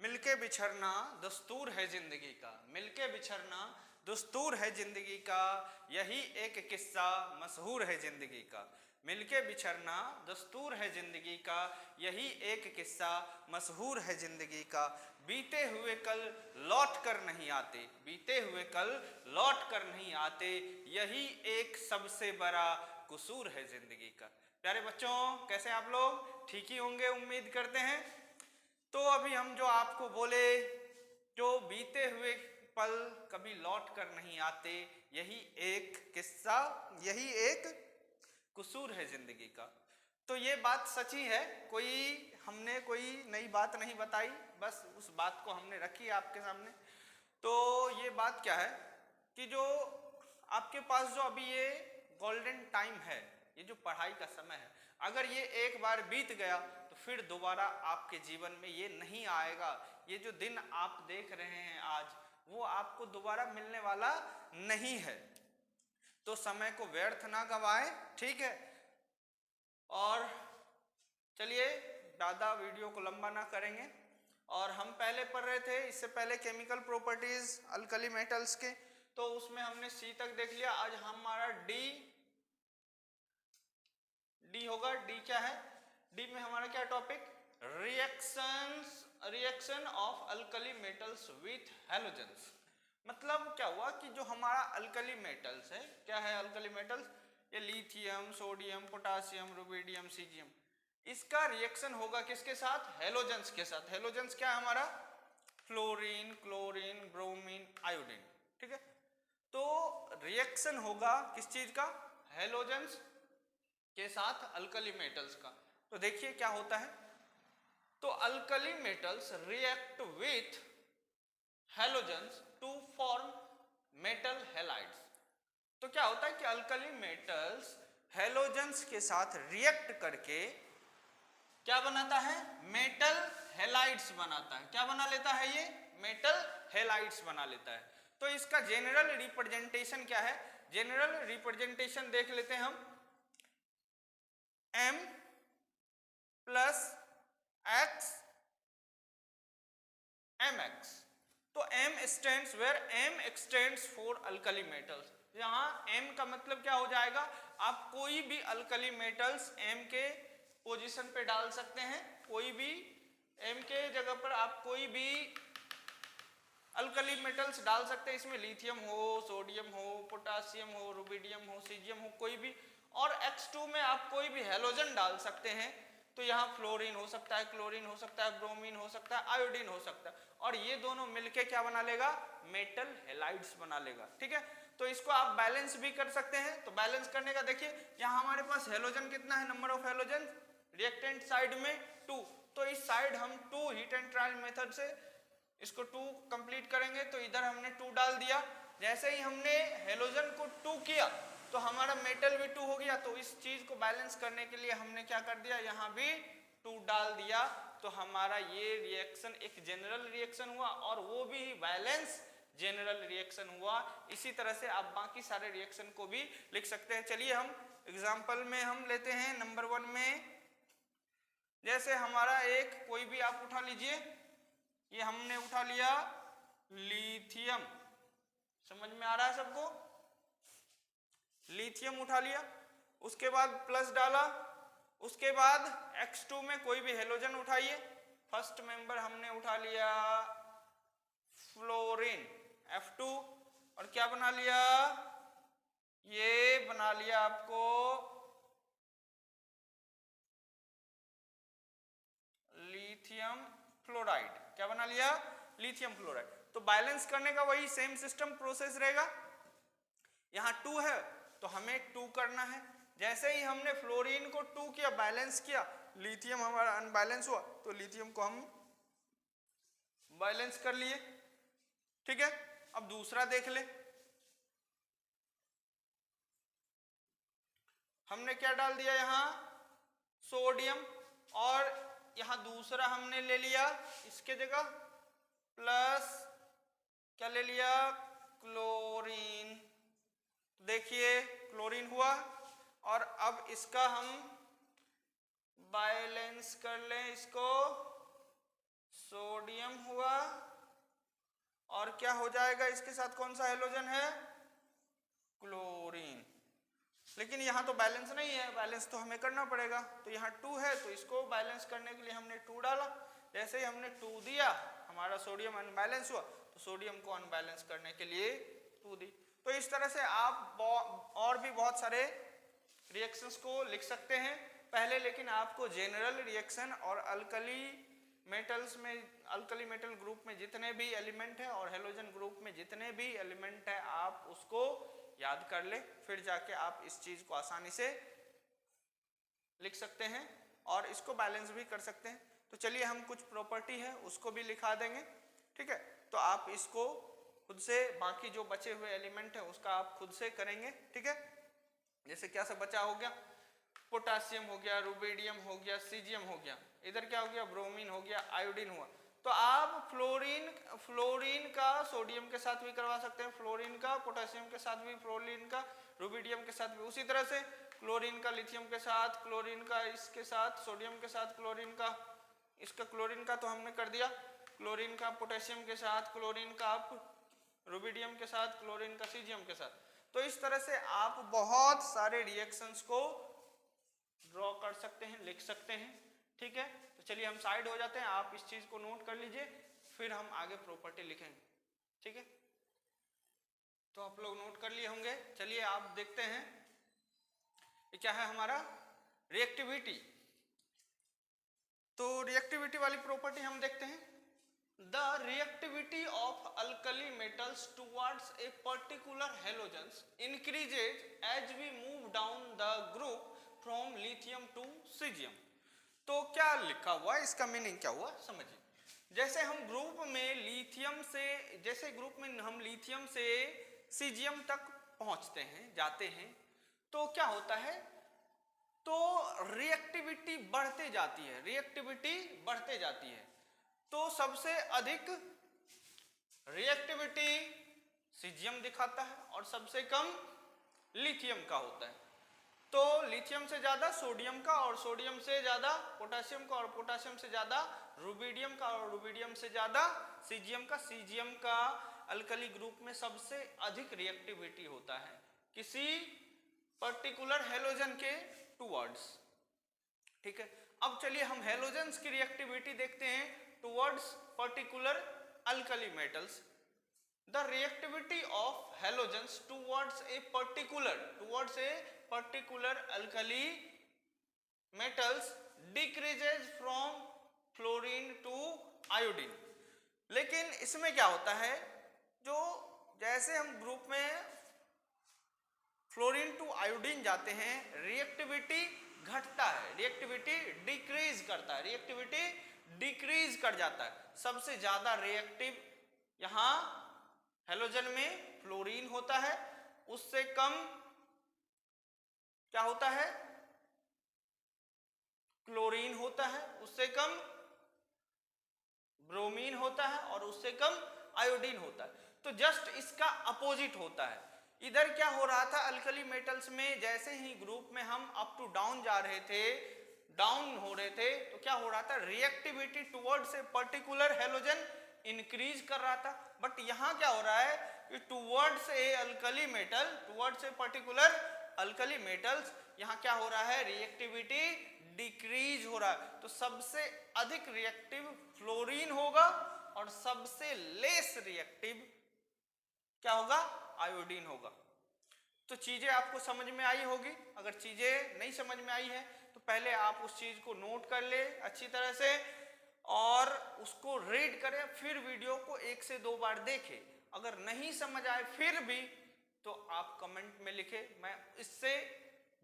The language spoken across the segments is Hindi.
मिलके बिछड़ना दस्तूर है जिंदगी का, मिलके बिछड़ना दस्तूर है जिंदगी का, यही एक किस्सा मशहूर है जिंदगी का। मिलके बिछड़ना दस्तूर है जिंदगी का, यही एक किस्सा मशहूर है जिंदगी का। बीते हुए कल लौट कर नहीं आते, बीते हुए कल लौट कर नहीं आते, यही एक सबसे बड़ा कसूर है जिंदगी का। प्यारे बच्चों, कैसे आप लोग? ठीक ही होंगे उम्मीद करते हैं। तो अभी हम जो आपको बोले, जो बीते हुए पल कभी लौट कर नहीं आते, यही एक किस्सा, यही एक कसूर है जिंदगी का। तो ये बात सच्ची है, हमने कोई नई बात नहीं बताई, बस उस बात को हमने रखी आपके सामने। तो ये बात क्या है कि जो आपके पास जो अभी ये गोल्डन टाइम है, ये जो पढ़ाई का समय है, अगर ये एक बार बीत गया तो फिर दोबारा आपके जीवन में ये नहीं आएगा। ये जो दिन आप देख रहे हैं आज, वो आपको दोबारा मिलने वाला नहीं है। तो समय को व्यर्थ ना गवाएं, ठीक है। और चलिए ज़्यादा वीडियो को लंबा ना करेंगे। और हम पहले पढ़ रहे थे इससे पहले केमिकल प्रॉपर्टीज अल्कली मेटल्स के, तो उसमें हमने सी तक देख लिया। आज हमारा डी होगा। डी क्या है? डी में हमारा क्या topic? Reaction of alkali metals with halogens. मतलब क्या हुआ कि जो हमारा अल्कली मेटल्स है, क्या है अल्कली मेटल्स? ये lithium, sodium, potassium, rubidium, caesium, इसका रिएक्शन होगा किसके साथ? हैलोजेंस के साथ। हैलोजेंस क्या है हमारा? फ्लोरीन, क्लोरीन, ब्रोमीन, आयोडीन, ठीक है। तो रिएक्शन होगा किस चीज का? हैलोजेंस के साथ अल्कली मेटल्स का। तो देखिए क्या होता है। तो alkali metals react with halogens to form metal halides. तो क्या होता है कि अल्कली मेटल्स हैलोजेंस के साथ रिएक्ट करके क्या बनाता है? मेटल हैलाइड्स बनाता है। क्या बना लेता है ये? मेटल हैलाइड्स बना लेता है। तो इसका जेनरल रिप्रेजेंटेशन क्या है? जेनरल रिप्रेजेंटेशन देख लेते हैं हम। M plus X MX। तो M stands where? M stands for alkali metals. यहाँ M का मतलब क्या हो जाएगा? आप कोई भी अल्कली मेटल्स M के पोजीशन पे डाल सकते हैं। कोई भी M के जगह पर आप कोई भी अल्कली मेटल्स डाल सकते हैं। इसमें लिथियम हो, सोडियम हो, पोटासियम हो, रुबिडियम हो, सीजियम हो, कोई भी। और X2 में आप कोई भी हैलोजन डाल सकते हैं। तो यहाँ फ्लोरीन हो सकता है, क्लोरीन हो सकता है, ब्रोमीन हो सकता है, आयोडीन हो सकता है। और ये दोनों मिलके क्या बना लेगा? मेटल हैलाइड्स बना लेगा, ठीक है। तो इसको आप बैलेंस भी कर सकते हैं। तो बैलेंस करने का देखिए, यहाँ हमारे पास हैलोजन कितना है? Number of halogen reactant side में 2। तो इस साइड हम 2 हीट एंड ट्रायल मेथड से इसको 2 कंप्लीट करेंगे। तो इधर हमने 2 डाल दिया। जैसे ही हमने हैलोजन को 2 किया तो हमारा मेटल भी 2 हो गया। तो इस चीज को बैलेंस करने के लिए हमने क्या कर दिया? यहाँ भी 2 डाल दिया। तो हमारा ये रिएक्शन एक जनरल रिएक्शन हुआ, और वो भी बैलेंस जनरल रिएक्शन हुआ। इसी तरह से आप बाकी सारे रिएक्शन को भी लिख सकते हैं। चलिए हम एग्जाम्पल में हम लेते हैं। नंबर 1 में जैसे हमारा एक कोई भी आप उठा लीजिए। ये हमने उठा लिया लिथियम। समझ में आ रहा है सबको? लिथियम उठा लिया, उसके बाद प्लस डाला, उसके बाद X2 में कोई भी हैलोजन उठाइए। फर्स्ट मेंबर हमने उठा लिया फ्लोरीन F2, और क्या बना लिया? ये बना लिया आपको लिथियम फ्लोराइड। क्या बना लिया? Lithium fluoride. तो बैलेंस करने का वही सेम सिस्टम प्रोसेस रहेगा। यहाँ 2 है तो हमें 2 करना है। जैसे ही हमने फ्लोरीन को 2 किया, बैलेंस किया, लिथियम हमारा अनबैलेंस हुआ, तो लिथियम को हम बैलेंस कर लिए, ठीक है। अब दूसरा देख ले। हमने क्या डाल दिया? यहाँ सोडियम, और यहाँ दूसरा हमने ले लिया इसके जगह प्लस क्या ले लिया? क्लोरीन। देखिए क्लोरीन हुआ, और अब इसका हम बैलेंस कर लें, इसको सोडियम हुआ, और क्या हो जाएगा इसके साथ, कौन सा हेलोजन है, क्लोरीन। लेकिन यहाँ तो बैलेंस नहीं है, बैलेंस तो हमें करना पड़ेगा। तो यहाँ 2 है तो इसको बैलेंस करने के लिए हमने 2 डाला। जैसे ही हमने 2 दिया हमारा सोडियम अनबैलेंस हुआ, तो सोडियम को अनबैलेंस करने के लिए 2 दी। तो इस तरह से आप और भी बहुत सारे रिएक्शंस को लिख सकते हैं पहले। लेकिन आपको जनरल रिएक्शन और अल्कली मेटल्स में, अल्कली मेटल ग्रुप में जितने भी एलिमेंट है और हेलोजन ग्रुप में जितने भी एलिमेंट है, आप उसको याद कर ले, फिर जाके आप इस चीज को आसानी से लिख सकते हैं और इसको बैलेंस भी कर सकते हैं। तो चलिए हम कुछ प्रॉपर्टी है उसको भी लिखा देंगे, ठीक है। तो आप इसको खुद से, बाकी जो बचे हुए एलिमेंट है उसका आप खुद से करेंगे, ठीक है। जैसे क्या सब बचा हो गया, पोटासियम हो गया, रुबिडियम हो गया, सीजियम हो गया, इधर क्या हो गया, ब्रोमीन हो गया, आयोडीन हुआ। तो आप फ्लोरीन का सोडियम के साथ भी करवा सकते हैं, फ्लोरीन का पोटेशियम के साथ भी, फ्लोरीन का रुबिडियम के साथ भी। उसी तरह से क्लोरीन का लिथियम के साथ, क्लोरीन का इसके साथ, सोडियम के साथ, क्लोरीन का इसका, क्लोरीन का तो हमने कर दिया, क्लोरीन का पोटेशियम के साथ, क्लोरीन का आप रुबिडियम के साथ, क्लोरीन का सीजियम के साथ। तो इस तरह से आप बहुत सारे रिएक्शंस को ड्रॉ कर सकते हैं, लिख सकते हैं, ठीक है। तो चलिए हम साइड हो जाते हैं, आप इस चीज को नोट कर लीजिए, फिर हम आगे प्रॉपर्टी लिखेंगे, ठीक है। तो आप लोग नोट कर लिए होंगे। चलिए आप देखते हैं ये क्या है हमारा, रिएक्टिविटी। तो रिएक्टिविटी वाली प्रॉपर्टी हम देखते हैं। The reactivity of alkali metals towards a particular halogens increases as we move down the group from lithium to cesium। तो क्या लिखा हुआ है, इसका मीनिंग क्या हुआ समझिए। जैसे हम ग्रुप में लिथियम से, जैसे ग्रुप में हम लिथियम से सीजियम तक पहुंचते हैं, जाते हैं, तो क्या होता है, तो रिएक्टिविटी बढ़ते जाती है, रिएक्टिविटी बढ़ते जाती है। तो सबसे अधिक रिएक्टिविटी सीजियम दिखाता है और सबसे कम लिथियम का होता है। तो लिथियम से ज्यादा सोडियम का, और सोडियम से ज्यादा पोटेशियम का, और पोटेशियम से ज्यादा रुबिडियम का, और रुबिडियम से ज्यादा सीजियम का। सीजियम का अल्कली ग्रुप में सबसे अधिक रिएक्टिविटी होता है किसी पर्टिकुलर हेलोजन के टुवर्ड्स, ठीक है। अब चलिए हम हेलोजेंस की रिएक्टिविटी देखते हैं towards particular alkali metals. The reactivity of halogens towards a particular alkali metals decreases from fluorine to iodine। लेकिन इसमें क्या होता है, जो जैसे हम ग्रुप में फ्लोरीन टू आयोडीन जाते हैं, रिएक्टिविटी घटता है, रिएक्टिविटी डिक्रीज करता है, रिएक्टिविटी डिक्रीज कर जाता है। सबसे ज्यादा रिएक्टिव यहां हेलोजन में फ्लोरीन होता है, उससे कम क्या होता है, क्लोरीन होता है, उससे कम ब्रोमीन होता है, और उससे कम आयोडीन होता है। तो जस्ट इसका अपोजिट होता है। इधर क्या हो रहा था, अल्कली मेटल्स में जैसे ही ग्रुप में हम अप टू डाउन जा रहे थे, डाउन हो रहे थे, तो क्या हो रहा था, reactivity towards a particular halogen increase कर रहा था। बट यहां क्या हो रहा है कि towards a alkali metal, towards a particular alkali metals, यहां क्या हो रहा है, रिएक्टिविटी डिक्रीज हो रहा है। तो सबसे अधिक रिएक्टिव फ्लोरीन होगा और सबसे लेस रिएक्टिव क्या होगा, आयोडीन होगा। तो चीजें आपको समझ में आई होगी। अगर चीजें नहीं समझ में आई है तो पहले आप उस चीज को नोट कर ले अच्छी तरह से और उसको रीड करें, फिर वीडियो को 1 से 2 बार देखें। अगर नहीं समझ आए फिर भी तो आप कमेंट में लिखें, मैं इससे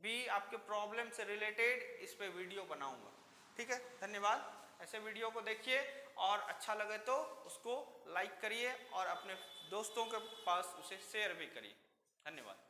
भी आपके प्रॉब्लम से रिलेटेड इस पे वीडियो बनाऊंगा, ठीक है। धन्यवाद। ऐसे वीडियो को देखिए और अच्छा लगे तो उसको लाइक करिए और अपने दोस्तों के पास उसे शेयर भी करिए। धन्यवाद।